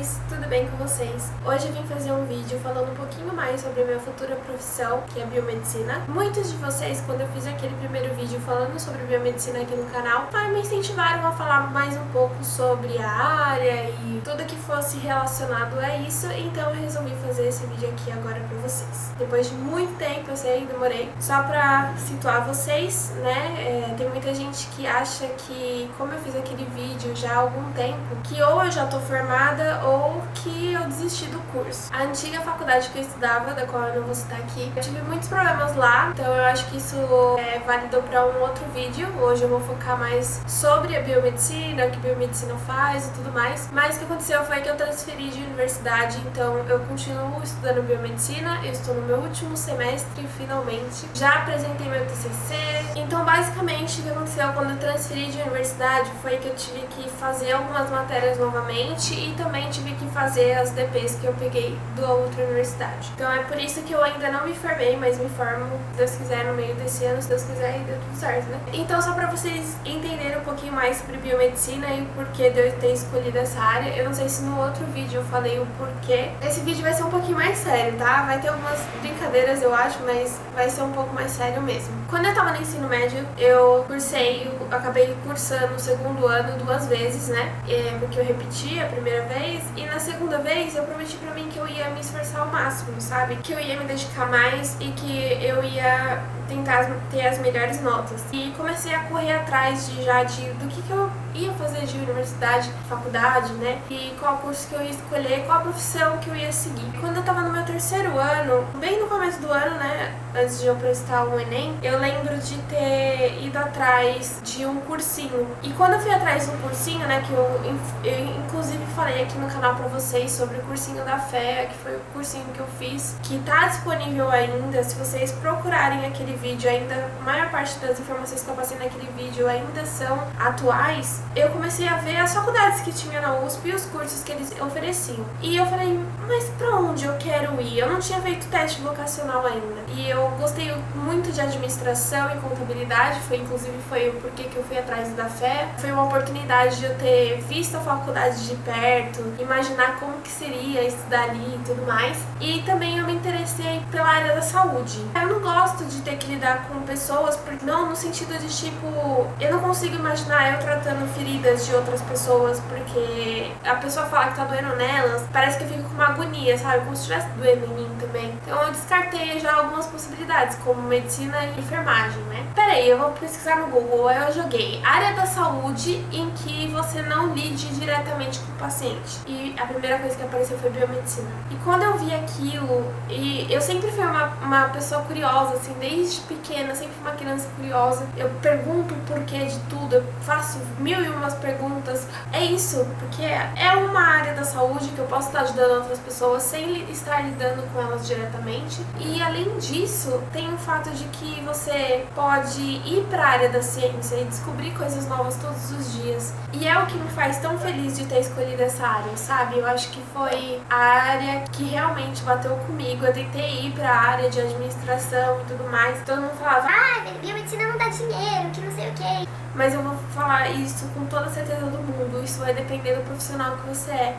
amores, tudo bem com vocês? Hoje eu vim fazer um vídeo falando um pouquinho mais sobre a minha futura profissão, que é biomedicina. Muitos de vocês, quando eu fiz aquele primeiro vídeo falando sobre biomedicina aqui no canal, me incentivaram a falar mais um pouco sobre a área e tudo que fosse relacionado a isso, então eu resolvi fazer esse vídeo aqui agora pra vocês. Depois de muito tempo, eu sei, demorei, só pra situar vocês, né? Tem muita gente que acha que, como eu fiz aquele vídeo já há algum tempo, que ou eu já tô formada ou que eu desisti do curso. A antiga faculdade que eu estudava, da qual eu não vou citar aqui, eu tive muitos problemas lá, então eu acho que isso é válido para um outro vídeo. Hoje eu vou focar mais sobre a biomedicina, o que biomedicina faz e tudo mais. Mas o que aconteceu foi que eu transferi de universidade, então eu continuo estudando biomedicina, eu estou no meu último semestre finalmente. Já apresentei meu TCC, então basicamente o que aconteceu quando eu transferi de universidade foi que eu tive que fazer algumas matérias novamente e também tive que fazer as DPs que eu peguei da outra universidade. Então é por isso que eu ainda não me formei, mas me formo, se Deus quiser, no meio desse ano, se Deus quiser, e deu tudo certo, né? Então só pra vocês entenderem um pouquinho mais sobre biomedicina e o porquê de eu ter escolhido essa área, eu não sei se no outro vídeo eu falei o porquê. Esse vídeo vai ser um pouquinho mais sério, tá? Vai ter algumas brincadeiras, eu acho, mas vai ser um pouco mais sério mesmo. Quando eu tava no ensino médio, eu acabei cursando o segundo ano 2 vezes, né? Porque eu repeti a primeira vez e na segunda vez eu prometi pra mim que eu ia me esforçar ao máximo, sabe? Que eu ia me dedicar mais e que eu ia tentar ter as melhores notas. E comecei a correr atrás do que eu ia fazer de universidade, faculdade, né? E qual curso que eu ia escolher, qual profissão que eu ia seguir. Quando eu tava no meu terceiro ano, bem no começo do ano, né? Antes de eu prestar o Enem, eu lembro de ter ido atrás de um cursinho. E quando eu fui atrás de um cursinho, né? Que eu inclusive falei aqui no canal pra vocês sobre o cursinho da FEA, que foi o cursinho que eu fiz, que tá disponível ainda. Se vocês procurarem aquele vídeo, ainda a maior parte das informações que eu passei naquele vídeo ainda são atuais. Eu comecei a ver as faculdades que tinha na USP e os cursos que eles ofereciam. E eu falei, mas pra onde eu quero ir? Eu não tinha feito teste vocacional ainda. E eu gostei muito de administração e contabilidade, inclusive foi o porquê que eu fui atrás da FEA. Foi uma oportunidade de eu ter visto a faculdade de perto, imaginar como que seria estudar ali e tudo mais. E também eu me interessei pela área da saúde. Eu não gosto de ter que lidar com pessoas, porque não no sentido de tipo, eu não consigo imaginar eu tratando feridas de outras pessoas, porque a pessoa fala que tá doendo nelas, parece que eu fico com uma agonia, sabe? Como se estivesse doendo em mim também. Então eu descartei já algumas possibilidades, como medicina e enfermagem, né? Peraí, eu vou pesquisar no Google, aí eu joguei área da saúde em que você não lide diretamente com o paciente. E a primeira coisa que apareceu foi biomedicina. E quando eu vi aquilo, e eu sempre fui uma pessoa curiosa, assim, desde pequena, sempre fui uma criança curiosa. Eu pergunto o porquê de tudo, eu faço 1001 perguntas. É isso, porque é uma área da saúde que eu posso estar ajudando outras pessoas sem estar lidando com elas diretamente. E além disso, tem o fato de que você pode ir para a área da ciência e descobrir coisas novas todos os dias. E é o que me faz tão feliz de ter escolhido essa área, sabe? Eu acho que foi a área que realmente bateu comigo. Eu tentei ir para a área de administração e tudo mais. Todo mundo falava, biomedicina não dá dinheiro, que não sei o que. Mas eu vou falar isso com toda a certeza do mundo. Isso vai depender do profissional que você é,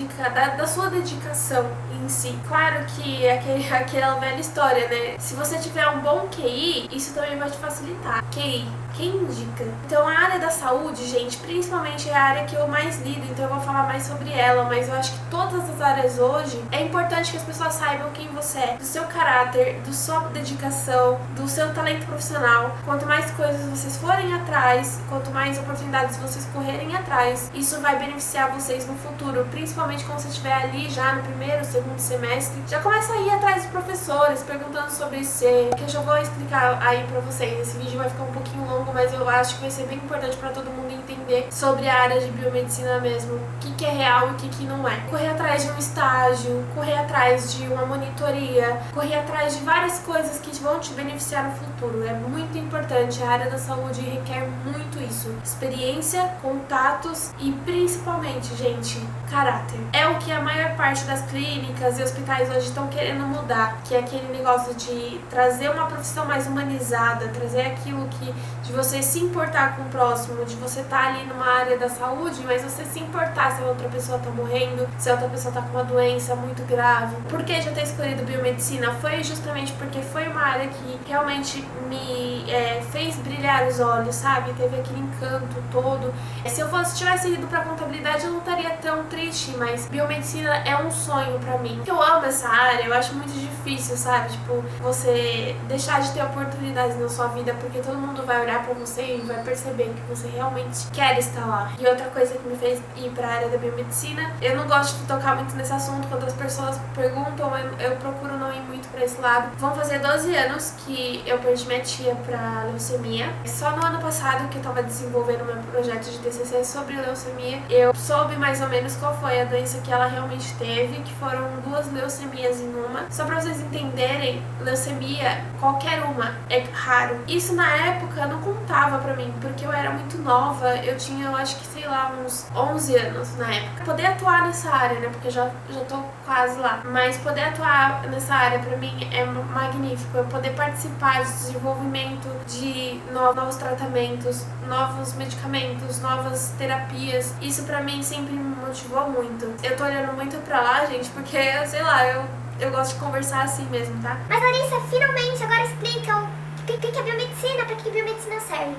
da sua dedicação em si. Claro que é aquela velha história, né? Se você tiver um bom QI, isso também vai te facilitar. QI, quem indica? Então a área da saúde, gente, principalmente é a área que eu mais lido, então eu vou falar mais sobre ela, mas eu acho que todas as áreas hoje, é importante que as pessoas saibam quem você é, do seu caráter, da sua dedicação, do seu talento profissional. Quanto mais coisas vocês forem atrás, quanto mais oportunidades vocês correrem atrás, isso vai beneficiar vocês no futuro, principalmente quando você estiver ali já no primeiro, segundo semestre. Já começa a ir atrás dos professores, perguntando sobre isso, que eu já vou explicar aí pra vocês. Esse vídeo vai ficar um pouquinho longo, mas eu acho que vai ser bem importante pra todo mundo entender sobre a área de biomedicina mesmo, o que é real e o que não é. Correr atrás de um estágio, correr atrás de uma monitoria, correr atrás de várias coisas que vão te beneficiar no futuro. É muito importante, a área da saúde requer muito isso. Experiência, contatos e principalmente, gente, caráter. É o que a maior parte das clínicas e hospitais hoje estão querendo mudar, que é aquele negócio de trazer uma profissão mais humanizada, trazer aquilo que de você se importar com o próximo, de você estar ali numa área da saúde, mas você se importar se a outra pessoa tá morrendo, se a outra pessoa tá com uma doença muito grave. Por que já ter escolhido biomedicina? Foi justamente porque foi uma área que realmente me fez brilhar os olhos, sabe? Teve aquele encanto todo. Se eu tivesse ido pra contabilidade, eu não estaria tão triste, mas biomedicina é um sonho pra mim. Eu amo essa área, eu acho muito difícil, sabe? Tipo, você deixar de ter oportunidades na sua vida porque todo mundo vai olhar pra você e vai perceber que você realmente quer estar lá. E outra coisa que me fez ir pra área da biomedicina, eu não gosto de tocar muito nesse assunto quando as pessoas perguntam, eu procuro não ir muito pra esse lado. Vão fazer 12 anos que eu perdi minha tia pra leucemia. Só no ano passado que eu tava desenvolvendo meu projeto de TCC sobre leucemia, eu soube mais ou menos qual foi a doença que ela realmente teve, que foram 2 leucemias em uma. Só pra vocês entenderem, leucemia, qualquer uma, é raro. Isso na época não contava pra mim, porque eu era muito nova, eu tinha, eu acho que, sei lá, uns 11 anos na época. Poder atuar nessa área, né, porque já tô quase lá, mas poder atuar nessa área pra mim é magnífico. Eu poder participar de desenvolvimento de novos tratamentos, novos medicamentos, novas terapias, isso pra mim sempre me motivou muito. Eu tô olhando muito pra lá, gente, porque, sei lá, eu gosto de conversar assim mesmo, tá? Mas Larissa, finalmente agora explicam o que é biomedicina, pra que biomedicina serve.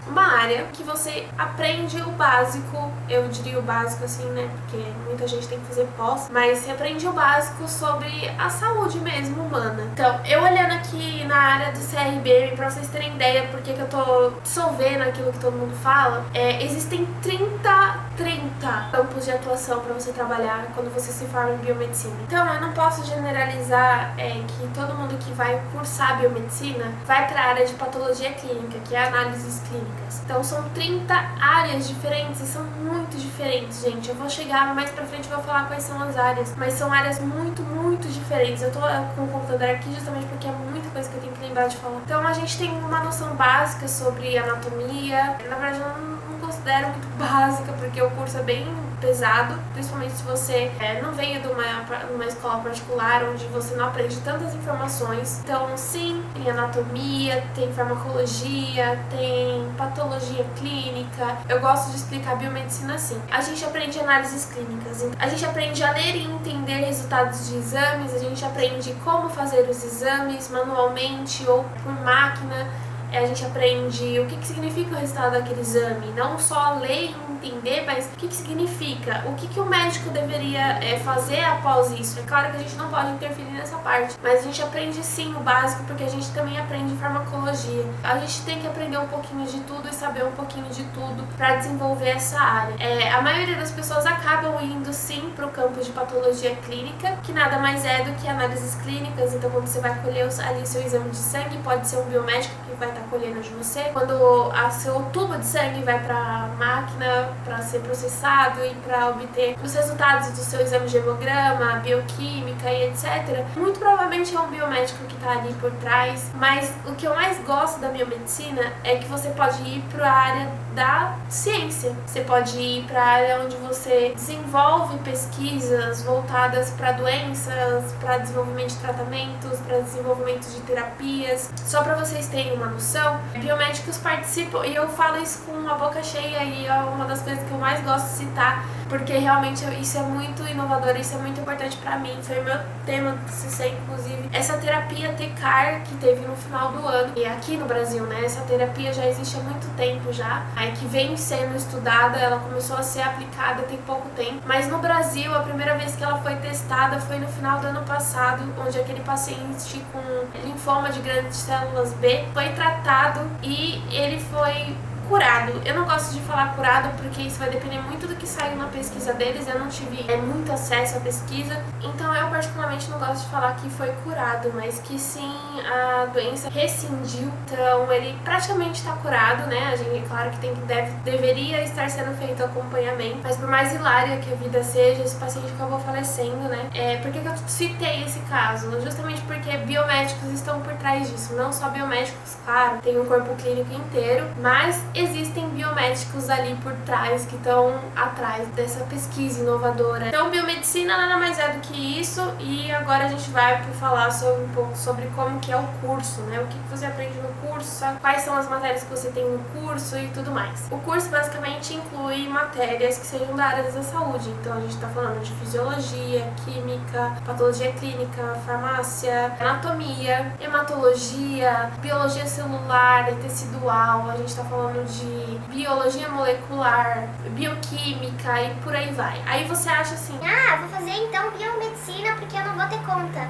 Uma área que você aprende o básico, eu diria o básico assim, né, porque muita gente tem que fazer pós, mas você aprende o básico sobre a saúde mesmo humana. Então, eu olhando aqui na área do CRB, pra vocês terem ideia porque que eu tô dissolvendo aquilo que todo mundo fala, existem 30 campos de atuação para você trabalhar quando você se forma em biomedicina. Então, eu não posso generalizar que todo mundo que vai cursar biomedicina vai para a área de patologia clínica, que é análises clínicas. Então, são 30 áreas diferentes e são muito diferentes, gente. Eu vou chegar mais pra frente e vou falar quais são as áreas, mas são áreas muito, muito diferentes. Eu tô com o computador aqui justamente porque é muita coisa que eu tenho que lembrar de falar. Então, a gente tem uma noção básica sobre anatomia. Na verdade, eu não considero muito básica, porque o curso é bem pesado, principalmente se você não veio de uma escola particular onde você não aprende tantas informações. Então, sim, tem anatomia, tem farmacologia, tem patologia clínica. Eu gosto de explicar biomedicina assim. A gente aprende análises clínicas, a gente aprende a ler e entender resultados de exames, a gente aprende como fazer os exames manualmente ou por máquina. A gente aprende o que significa o resultado daquele exame, não só ler e entender, mas o que significa, o que o médico deveria fazer após isso. É claro que a gente não pode interferir nessa parte, mas a gente aprende sim o básico, porque a gente também aprende farmacologia. A gente tem que aprender um pouquinho de tudo e saber um pouquinho de tudo para desenvolver essa área. A maioria das pessoas acabam indo sim para o campo de patologia clínica, que nada mais é do que análises clínicas. Então, quando você vai colher ali seu exame de sangue, pode ser um biomédico que vai estar colhendo de você. Quando seu tubo de sangue vai para a máquina para ser processado e para obter os resultados do seu exame de hemograma, bioquímica e etc., muito provavelmente é um biomédico que está ali por trás. Mas o que eu mais gosto da biomedicina é que você pode ir para a área da ciência. Você pode ir para a área onde você desenvolve pesquisas voltadas para doenças, para desenvolvimento de tratamentos, para desenvolvimento de terapias. Só para vocês terem uma noção, biomédicos participam, e eu falo isso com a boca cheia, e é uma das coisas que eu mais gosto de citar, porque realmente isso é muito inovador, isso é muito importante pra mim. Foi o meu tema do TCC, inclusive. Essa terapia TCAR que teve no final do ano, e aqui no Brasil, né? Essa terapia já existe há muito tempo já, aí que vem sendo estudada, ela começou a ser aplicada tem pouco tempo, mas no Brasil, a primeira vez que ela foi testada foi no final do ano passado, onde aquele paciente com linfoma de grandes células B foi tratado e ele foi curado. Eu não gosto de falar curado porque isso vai depender muito do que saiu na pesquisa deles. Eu não tive muito acesso à pesquisa, então eu particularmente não gosto de falar que foi curado, mas que sim, a doença rescindiu. Então ele praticamente está curado, né? A gente, é claro que deveria estar sendo feito acompanhamento, mas por mais hilária que a vida seja, esse paciente acabou falecendo, né? Por que eu citei esse caso? Justamente porque biomédicos estão por trás disso. Não só biomédicos, claro, tem um corpo clínico inteiro, mas existem biomédicos ali por trás que estão atrás dessa pesquisa inovadora. Então, biomedicina nada mais é do que isso, e agora a gente vai falar um pouco sobre como que é o curso, né? O que você aprende no curso, quais são as matérias que você tem no curso e tudo mais. O curso basicamente inclui matérias que sejam da área da saúde, então a gente está falando de fisiologia, química, patologia clínica, farmácia, anatomia, hematologia, biologia celular e tecidual, a gente está falando de biologia molecular, bioquímica e por aí vai. Aí você acha assim, vou fazer então biomedicina porque eu não vou ter conta.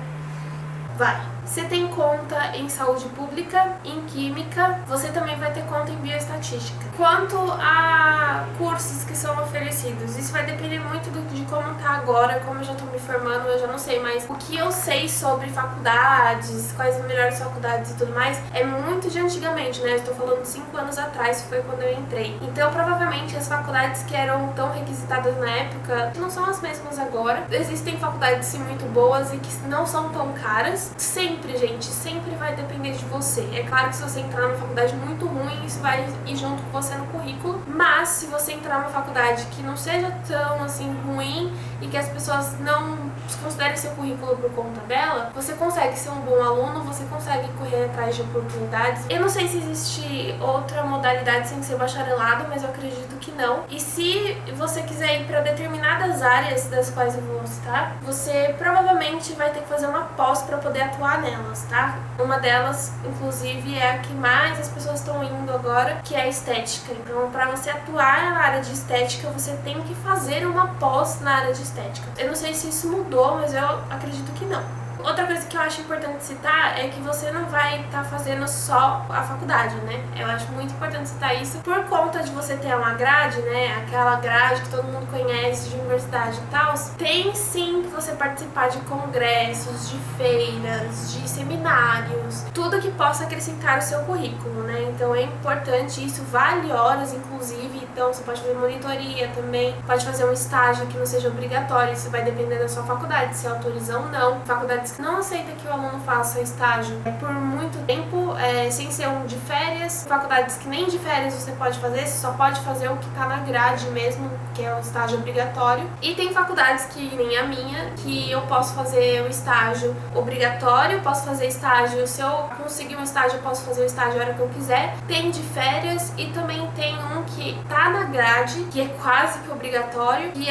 Vai. Você tem conta em saúde pública, em química, você também vai ter conta em bioestatística. Quanto a cursos que são oferecidos, isso vai depender muito de como tá agora, como eu já tô me formando, eu já não sei, mas o que eu sei sobre faculdades, quais as melhores faculdades e tudo mais, é muito de antigamente, né? Eu estou falando 5 anos atrás, foi quando eu entrei. Então, provavelmente, as faculdades que eram tão requisitadas na época não são as mesmas agora. Existem faculdades, sim, muito boas e que não são tão caras. Sempre, gente, sempre vai depender de você. É claro que se você entrar numa faculdade muito ruim, isso vai ir junto com você no currículo, mas se você entrar numa faculdade que não seja tão assim ruim e que as pessoas não considerem seu currículo por conta dela, você consegue ser um bom aluno, você consegue correr atrás de oportunidades. Eu não sei se existe outra modalidade sem ser bacharelado, mas eu acredito que não. E se você quiser ir para determinadas áreas das quais eu vou citar, você provavelmente vai ter que fazer uma pós para poder atuar nelas, tá? Uma delas, inclusive, é a que mais as pessoas estão indo agora, que é a estética. Então, para você atuar na área de estética, você tem que fazer uma pós na área de estética. Eu não sei se isso mudou, mas eu acredito que não. Outra coisa que eu acho importante citar é que você não vai estar fazendo só a faculdade, né? Eu acho muito importante citar isso por conta de você ter uma grade, né? Aquela grade que todo mundo conhece de universidade e tal. Tem sim que você participar de congressos, de feiras, de seminários, tudo que possa acrescentar o seu currículo, né? Então é importante, isso vale horas, inclusive. Então você pode fazer monitoria também, pode fazer um estágio que não seja obrigatório, isso vai depender da sua faculdade, se autoriza ou não. Faculdades que não aceita que o aluno faça estágio por muito tempo, sem ser um de férias. Faculdades que nem de férias você pode fazer, você só pode fazer o que está na grade mesmo, que é o estágio obrigatório. E tem faculdades que nem a minha, que eu posso fazer o estágio obrigatório, posso fazer estágio, se eu conseguir um estágio, eu posso fazer o estágio a hora que eu quiser. Tem de férias e também tem um que tá na grade, que é quase que obrigatório, que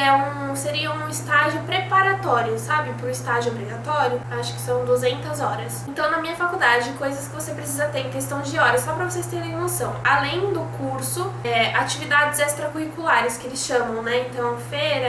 seria um estágio preparatório, sabe? Pro estágio obrigatório. Acho que são 200 horas. Então, na minha faculdade, coisas que você precisa ter em questão de horas, só pra vocês terem noção. Além do curso, atividades extracurriculares, que eles chamam, né? Então, feira,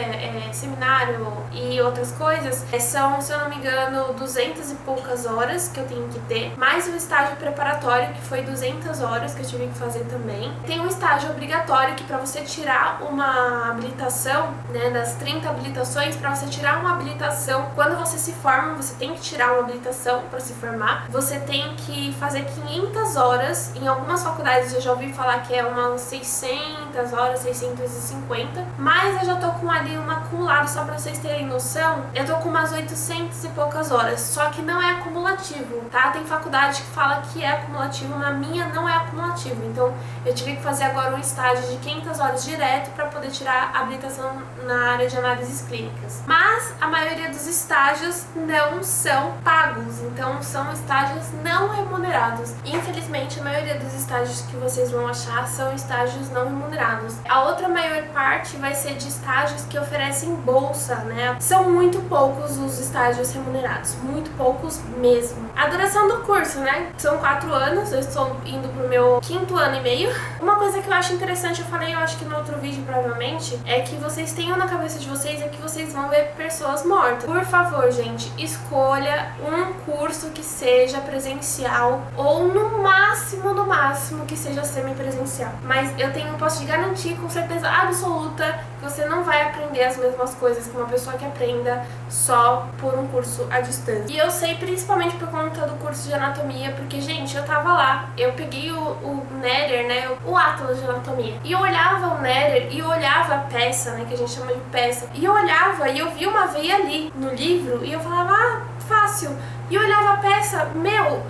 seminário e outras coisas, são, se eu não me engano, 200 e poucas horas que eu tenho que ter, mais o estágio preparatório, que foi 200 horas que eu tive que fazer também. Tem um estágio obrigatório, que pra você tirar uma habilitação, né, das 30 habilitações, pra você tirar uma habilitação, quando você se forma, você tem que tirar uma habilitação para se formar, você tem que fazer 500 horas, em algumas faculdades eu já ouvi falar que é umas 600 horas, 650, mas eu já tô com ali um acumulado, só para vocês terem noção, eu tô com umas 800 e poucas horas, só que não é acumulativo, tá? Tem faculdade que fala que é acumulativo, na minha não é acumulativo, então eu tive que fazer agora um estágio de 500 horas direto para poder tirar a habilitação na área de análises clínicas. Mas a maioria dos estágios não são pagos, então são estágios não remunerados. Infelizmente, a maioria dos estágios que vocês vão achar são estágios não remunerados. A outra maior parte vai ser de estágios que oferecem bolsa, né? São muito poucos os estágios remunerados, muito poucos mesmo. A duração do curso, né? São 4 anos, eu estou indo pro meu 5º ano e meio. Uma coisa que eu acho interessante, eu falei, eu acho que no outro vídeo provavelmente, é que vocês tenham na cabeça de vocês que vocês vão ver pessoas mortas. Por favor, gente, escolha um curso que seja presencial ou no máximo que seja semipresencial. Mas eu posso te garantir com certeza absoluta que você não vai aprender as mesmas coisas que uma pessoa que aprenda só por um curso à distância. E eu sei principalmente por conta do curso de anatomia, porque, gente, eu tava lá, eu peguei o Nerer, né, o Atlas de anatomia, e eu olhava o Nerer e eu olhava a peça, né, que a gente chama de peça, e eu olhava e eu vi uma veia ali no livro e eu falava, ah, fácil. E eu olhava a peça,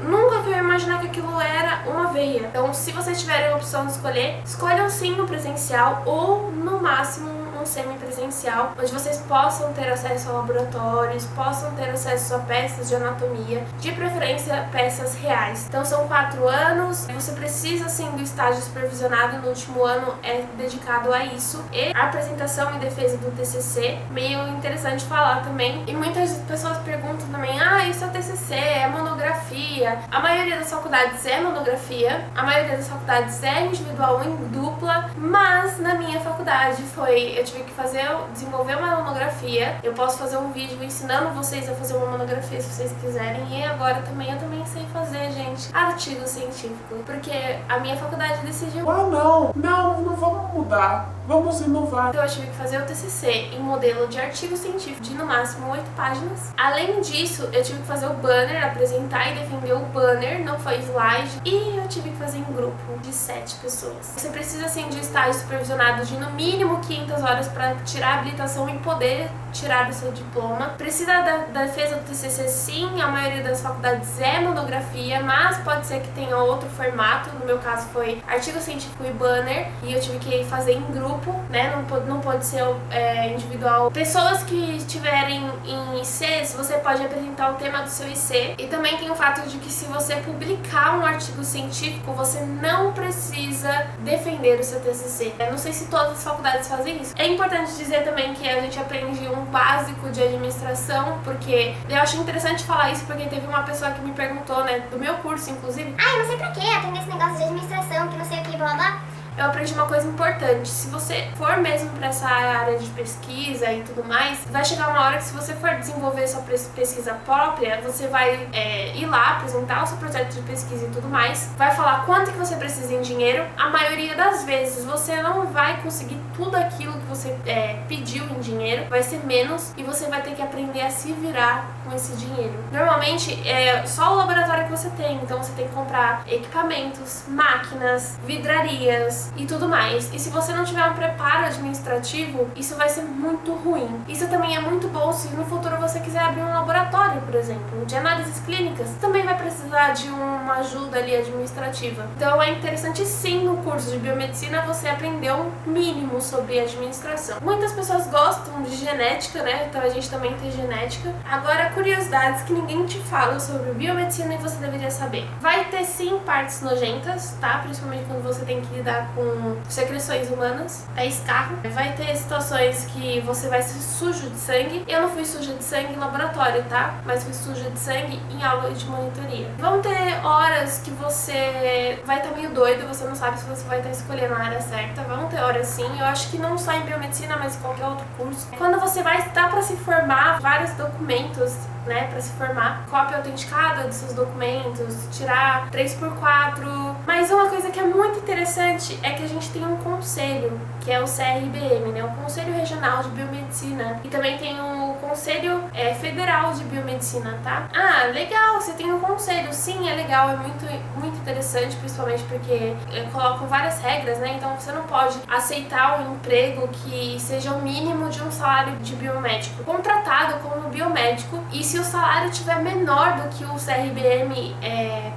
nunca que eu ia imaginar que aquilo era uma veia. Então, se vocês tiverem a opção de escolher, escolham sim no presencial ou no máximo um semipresencial, onde vocês possam ter acesso a laboratórios, possam ter acesso a peças de anatomia, de preferência peças reais. Então são 4 anos, você precisa sim do estágio supervisionado, no último ano é dedicado a isso, e a apresentação e defesa do TCC, meio interessante falar também. E muitas pessoas perguntam também, isso é TCC, é monografia. A maioria das faculdades é monografia, a maioria das faculdades é individual ou em dupla, mas na minha faculdade eu tive que desenvolver uma monografia. Eu posso fazer um vídeo ensinando vocês a fazer uma monografia se vocês quiserem. E agora eu também sei fazer, gente, artigo científico. Porque a minha faculdade decidiu... Não vamos mudar. Vamos inovar. Então eu tive que fazer o TCC em modelo de artigo científico de no máximo 8 páginas. Além disso, eu tive que fazer o banner, apresentar e defender o banner, não foi slide. E eu tive que fazer em grupo de 7 pessoas. Você precisa, assim, de estágio supervisionado de no mínimo 500 horas para tirar a habilitação e poder tirar o seu diploma. Precisa da defesa do TCC, sim, a maioria das faculdades é monografia, mas pode ser que tenha outro formato. No meu caso foi artigo científico e banner, e eu tive que fazer em grupo, né, não pode ser individual. Pessoas que estiverem em ICs, você pode apresentar o tema do seu IC, e também tem o fato de que se você publicar um artigo científico, você não precisa defender o seu TCC. Eu não sei se todas as faculdades fazem isso. É importante dizer também que a gente aprende um básico de administração, porque eu acho interessante falar isso, porque teve uma pessoa que me perguntou, né, do meu curso, inclusive. Eu não sei pra que aprender esse negócio de administração, que não sei o que, blá blá. Eu aprendi uma coisa importante. Se você for mesmo para essa área de pesquisa e tudo mais, vai chegar uma hora que, se você for desenvolver sua pesquisa própria, você vai ir lá apresentar o seu projeto de pesquisa e tudo mais, vai falar quanto que você precisa em dinheiro. A maioria das vezes você não vai conseguir tudo aquilo que você pediu em dinheiro, vai ser menos, e você vai ter que aprender a se virar com esse dinheiro. Normalmente é só o laboratório que você tem, então você tem que comprar equipamentos, máquinas, vidrarias e tudo mais. E se você não tiver um preparo administrativo, isso vai ser muito ruim. Isso também é muito bom se no futuro você quiser abrir um laboratório, por exemplo, de análises clínicas. Também vai precisar de uma ajuda ali administrativa. Então é interessante, sim, no curso de biomedicina você aprender um mínimo sobre administração. Muitas pessoas gostam de genética, né? Então a gente também tem genética. Agora, curiosidades que ninguém te fala sobre biomedicina e você deveria saber. Vai ter, sim, partes nojentas, tá? Principalmente quando você tem que lidar com secreções humanas, escarro. Vai ter situações que você vai ser sujo de sangue. Eu não fui suja de sangue em laboratório, tá? Mas fui suja de sangue em aula de monitoria. Vão ter horas que você vai estar meio doido, você não sabe se você vai estar escolhendo a área certa. Vão ter horas sim, eu acho que não só em biomedicina, mas em qualquer outro curso. Quando você vai estar para se formar, vários documentos, né, para se formar, cópia autenticada dos seus documentos, tirar 3x4. Mas uma coisa que é muito interessante é que a gente tem um conselho, que é o CRBM, né, o Conselho Regional de Biomedicina, e também tem o Conselho Federal de Biomedicina, tá? Legal, você tem um conselho, sim, é legal, é muito interessante, principalmente porque colocam várias regras, né, então você não pode aceitar um emprego que seja o mínimo de um salário de biomédico contratado como biomédico, e se o salário estiver menor do que o CRBM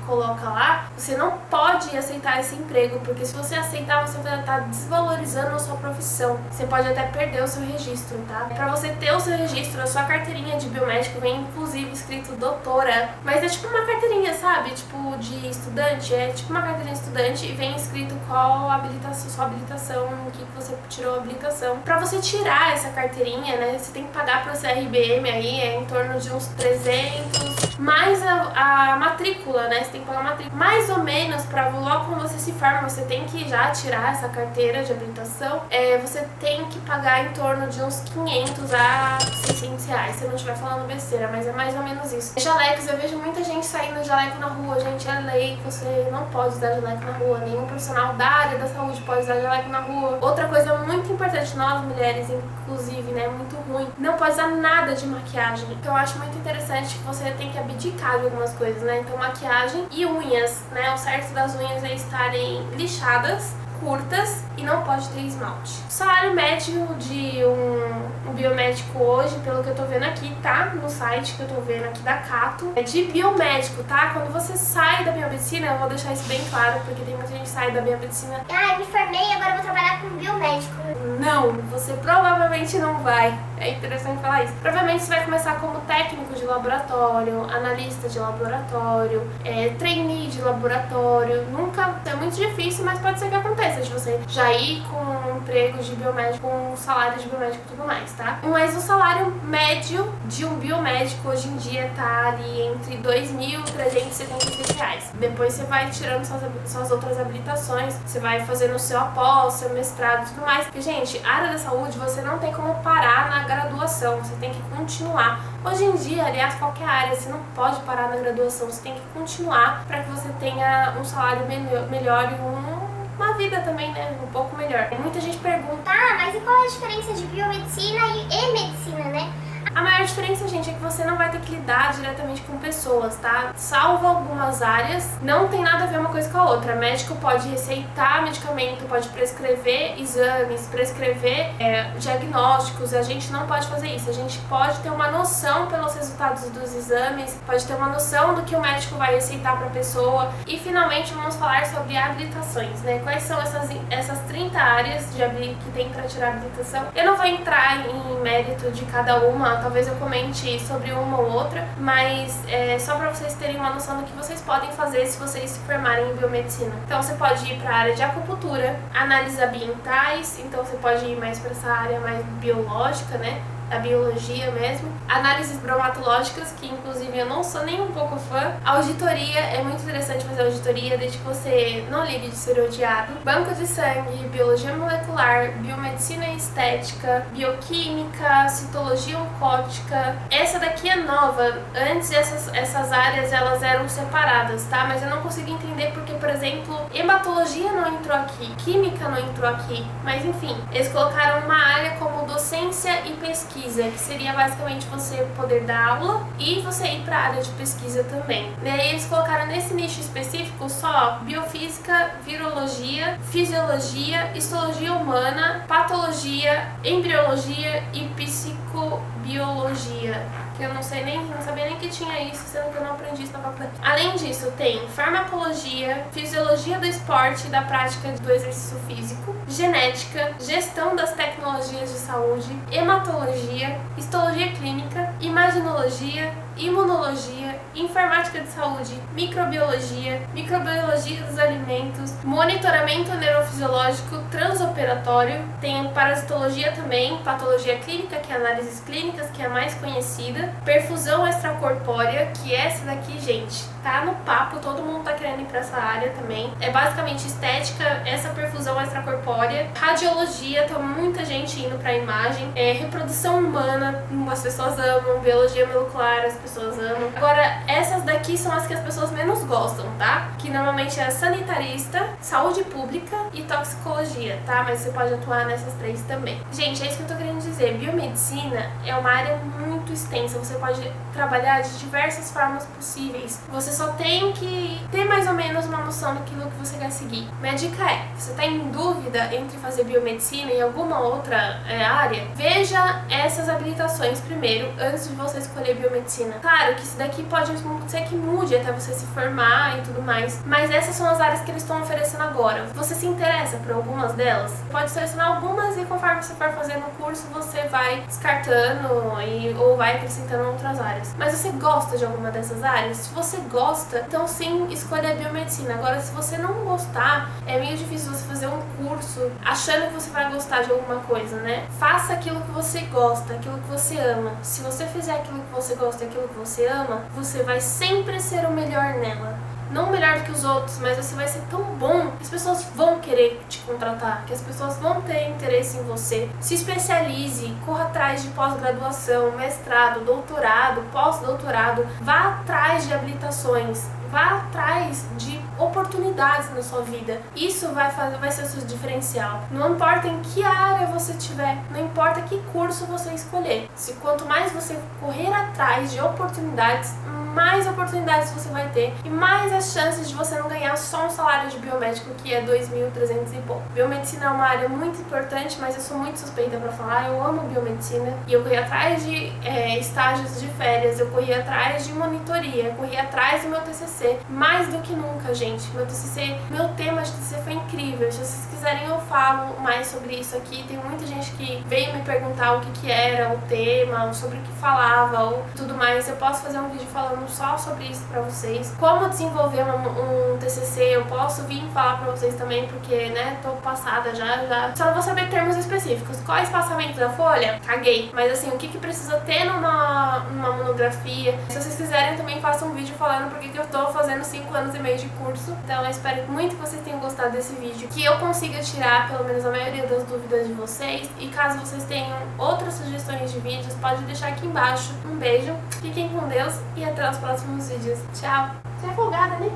coloca lá, você não pode aceitar esse emprego, porque se você aceitar, você vai estar desvalorizando a sua profissão. Você pode até perder o seu registro, tá? Pra você ter o seu registro, a sua carteirinha de biomédico vem inclusive escrito doutora, mas é tipo uma carteirinha, sabe? Tipo de estudante, é tipo uma carteirinha de estudante, e vem escrito qual habilitação, sua habilitação, em que você tirou a habilitação. Pra você tirar essa carteirinha, né, você tem que pagar pro CRBM aí, em torno de uns 300, mais a matrícula, né? Você tem que pagar a matrícula. Mais ou menos, pra logo quando você se forma, você tem que já tirar essa carteira de habilitação. Você tem que pagar em torno de uns 500 a 600 R$400, se eu não estiver falando besteira, mas é mais ou menos isso. Jalecos, eu vejo muita gente saindo de jaleco na rua, gente, é lei, você não pode usar jaleco na rua, nenhum profissional da área da saúde pode usar jaleco na rua. Outra coisa muito importante, nós mulheres, inclusive, né, muito ruim, não pode usar nada de maquiagem. Então eu acho muito interessante que você tem que abdicar de algumas coisas, né, então maquiagem e unhas, né, o certo das unhas é estarem lixadas, curtas e não pode ter esmalte. O salário médio de um biomédico hoje, pelo que eu tô vendo aqui, tá? No site que eu tô vendo aqui da Cato, é de biomédico, tá? Quando você sai da biomedicina, eu vou deixar isso bem claro, porque tem muita gente que sai da biomedicina. Ah, eu me formei, agora eu vou trabalhar como biomédico. Não, você provavelmente não vai. É interessante falar isso. Provavelmente você vai começar como técnico de laboratório, analista de laboratório, trainee de laboratório. Nunca, é muito difícil, mas pode ser que aconteça de você já ir com um emprego de biomédico, com um salário de biomédico e tudo mais, tá? Mas o salário médio de um biomédico hoje em dia tá ali entre R$2.376. Depois você vai tirando suas outras habilitações, você vai fazendo o seu após, seu mestrado e tudo mais. Porque, gente, a área da saúde você não tem como parar na graduação, você tem que continuar. Hoje em dia, aliás, qualquer área, você não pode parar na graduação, você tem que continuar para que você tenha um salário melhor e uma vida também, né, um pouco melhor. Muita gente pergunta, Tá, mas e qual é a diferença de biomedicina e medicina, né? a maior diferença, gente, é que você não vai ter que lidar diretamente com pessoas, tá? Salvo algumas áreas, não tem nada a ver uma coisa com a outra. Médico pode receitar medicamento, pode prescrever exames, prescrever diagnósticos. A gente não pode fazer isso. A gente pode ter uma noção pelos resultados dos exames, pode ter uma noção do que o médico vai receitar para a pessoa. E, finalmente, vamos falar sobre habilitações, né? Quais são essas 30 áreas que tem para tirar habilitação. Eu não vou entrar em mérito de cada uma, talvez eu comente sobre uma ou outra, mas só para vocês terem uma noção do que vocês podem fazer se vocês se formarem em biomedicina. Então você pode ir para a área de acupuntura, análises ambientais, então você pode ir mais para essa área mais biológica, né? Da biologia mesmo, análises bromatológicas, que inclusive eu não sou nem um pouco fã, auditoria, é muito interessante fazer auditoria desde que você não ligue de ser odiado, banco de sangue, biologia molecular, biomedicina e estética, bioquímica, citologia oncótica. Essa daqui é nova, antes essas áreas elas eram separadas, tá? Mas eu não consegui entender porque, por exemplo, hematologia não entrou aqui, química não entrou aqui, mas enfim, eles colocaram uma área como docência e pesquisa, que seria basicamente você poder dar aula e você ir para a área de pesquisa também. E aí eles colocaram nesse nicho específico só biofísica, virologia, fisiologia, histologia humana, patologia, embriologia e psicobiologia. Que eu não sabia nem que tinha isso, sendo que eu não aprendi isso na faculdade. Além disso, tem farmacologia, fisiologia do esporte e da prática do exercício físico, genética, gestão das tecnologias de saúde, hematologia, histologia clínica, imaginologia, imunologia, informática de saúde, microbiologia, microbiologia dos alimentos, monitoramento neurofisiológico transoperatório, tem parasitologia também, patologia clínica, que é análises clínicas, que é a mais conhecida, perfusão extracorpórea, que é essa daqui, gente, tá no papo, todo mundo tá querendo ir pra essa área também. É basicamente estética, essa perfusão extracorpórea, radiologia, tá muita gente indo pra imagem, reprodução humana, as pessoas amam, biologia molecular, as pessoas amam. Agora, essas daqui são as que as pessoas menos gostam, tá? Que normalmente é sanitarista, saúde pública e toxicologia, tá? Mas você pode atuar nessas três também. Gente, é isso que eu tô querendo dizer. Biomedicina é uma área muito extensa, você pode trabalhar de diversas formas possíveis. Você só tem que ter mais ou menos uma noção daquilo que você quer seguir. Minha dica é, você tá em dúvida entre fazer biomedicina e alguma outra área, veja essas habilitações primeiro, antes de você escolher biomedicina. Claro que isso daqui pode ser que mude até você se formar e tudo mais, mas essas são as áreas que eles estão oferecendo agora. Você se interessa por algumas delas? Pode selecionar algumas e conforme você for fazendo o curso, você vai descartando ou vai acrescentando outras áreas. Mas você gosta de alguma dessas áreas? Se você gosta, então sim, escolha a biomedicina. Agora, se você não gostar, é meio difícil você fazer um curso achando que você vai gostar de alguma coisa, né? Faça aquilo que você gosta, aquilo que você ama. Se você fizer aquilo que você gosta e aquilo que você ama, você vai sempre ser o melhor nela. não melhor do que os outros, mas você vai ser tão bom que as pessoas vão querer te contratar, que as pessoas vão ter interesse em você. Se especialize, corra atrás de pós-graduação, mestrado, doutorado, pós-doutorado, vá atrás de habilitações, vá atrás de oportunidades na sua vida. Isso vai ser o seu diferencial. Não importa em que área você estiver, não importa que curso você escolher. Se quanto mais você correr atrás de oportunidades, mais oportunidades você vai ter e mais as chances de você não ganhar só um salário de biomédico que é 2.300 e pouco. Biomedicina é uma área muito importante, mas eu sou muito suspeita pra falar. Eu amo biomedicina e eu corri atrás de estágios de férias, eu corri atrás de monitoria, eu corri atrás do meu TCC, mais do que nunca, gente. Meu tema de TCC foi incrível. Se vocês quiserem eu falo mais sobre isso aqui. Tem muita gente que veio me perguntar o que era o tema, sobre o que falava ou tudo mais. Eu posso fazer um vídeo falando só sobre isso pra vocês. Como desenvolver um TCC, eu posso vir falar pra vocês também, porque, né, tô passada já. Só não vou saber termos específicos. Qual é o espaçamento da folha? Caguei. Mas assim, o que precisa ter numa monografia. Se vocês quiserem, também faço um vídeo falando porque que eu tô fazendo 5 anos e meio de curso. Então eu espero muito que vocês tenham gostado desse vídeo, que eu consiga tirar pelo menos a maioria das dúvidas de vocês. E caso vocês tenham outras sugestões de vídeos, pode deixar aqui embaixo. Um beijo, fiquem com Deus e até os próximos vídeos. Tchau! Você é folgada, né?